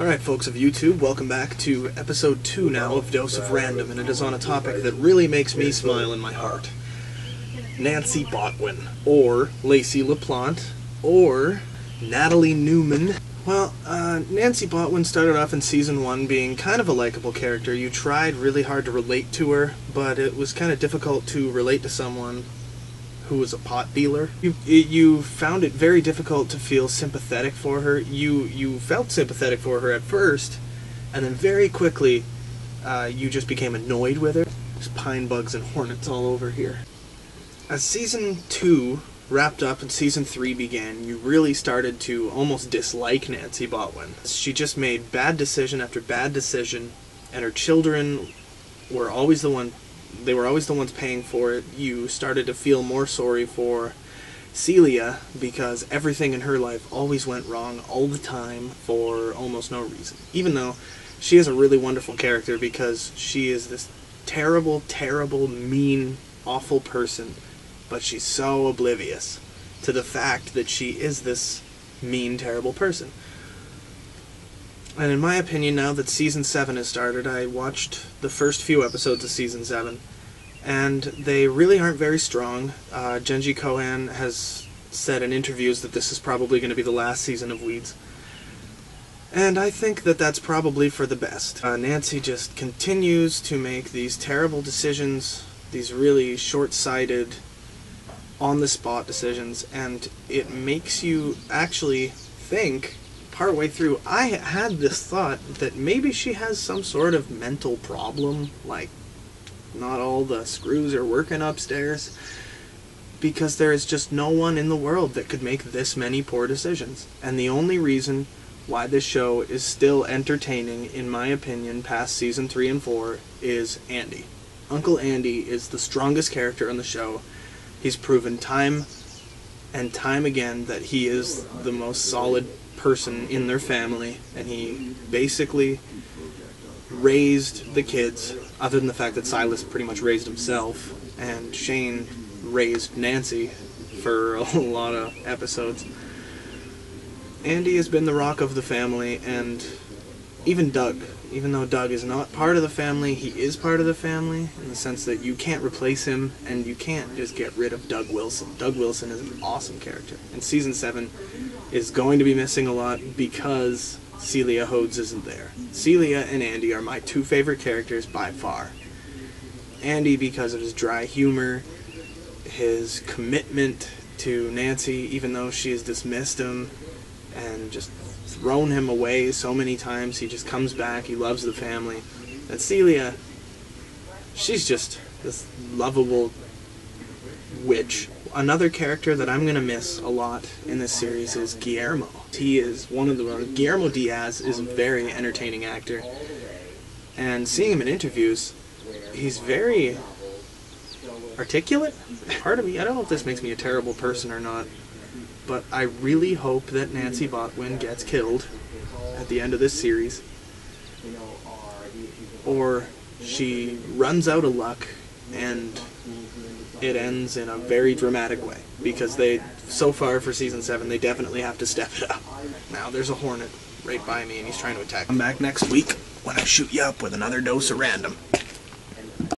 Alright folks of YouTube, welcome back to episode 2 now of Dose of Random, and it is on a topic that really makes me smile in my heart. Nancy Botwin, or Lacey LaPlante, or Natalie Newman. Well, Nancy Botwin started off in Season 1 being kind of a likable character. You tried really hard to relate to her, but it was kind of difficult to relate to someone who was a pot dealer. You found it very difficult to feel sympathetic for her. You felt sympathetic for her at first, and then very quickly you just became annoyed with her. There's pine bugs and hornets all over here. As Season 2 wrapped up and Season 3 began, you really started to almost dislike Nancy Botwin. She just made bad decision after bad decision, and her children were always the ones paying for it. You started to feel more sorry for Celia because everything in her life always went wrong all the time for almost no reason. Even though she is a really wonderful character because she is this terrible, terrible, mean, awful person, but she's so oblivious to the fact that she is this mean, terrible person. And in my opinion, now that Season 7 has started, I watched the first few episodes of Season 7, and they really aren't very strong. Genji Cohen has said in interviews that this is probably going to be the last season of Weeds. And I think that that's probably for the best. Nancy just continues to make these terrible decisions, these really short-sighted, on-the-spot decisions, and it makes you actually think, partway through, I had this thought that maybe she has some sort of mental problem, like not all the screws are working upstairs, because there is just no one in the world that could make this many poor decisions. And the only reason why this show is still entertaining, in my opinion, past Season 3 and 4, is Andy. Uncle Andy is the strongest character on the show. He's proven time and time again that he is the most solid person in their family, and he basically raised the kids, other than the fact that Silas pretty much raised himself, and Shane raised Nancy for a lot of episodes. Andy has been the rock of the family, and even Doug. Even though Doug is not part of the family, he is part of the family, in the sense that you can't replace him, and you can't just get rid of Doug Wilson. Doug Wilson is an awesome character, and Season 7 is going to be missing a lot because Celia Hodes isn't there. Celia and Andy are my two favorite characters by far. Andy because of his dry humor, his commitment to Nancy, even though she has dismissed him and just thrown him away so many times, he just comes back, he loves the family. And Celia, she's just this lovable witch. Another character that I'm going to miss a lot in this series is Guillermo. He is one of the... Guillermo Diaz is a very entertaining actor. And seeing him in interviews, he's very articulate. Part of me, I don't know if this makes me a terrible person or not, but I really hope that Nancy Botwin gets killed at the end of this series, or she runs out of luck and it ends in a very dramatic way, because so far for Season 7, they definitely have to step it up. Now there's a hornet right by me and he's trying to attack. Come back next week when I shoot you up with another dose of random.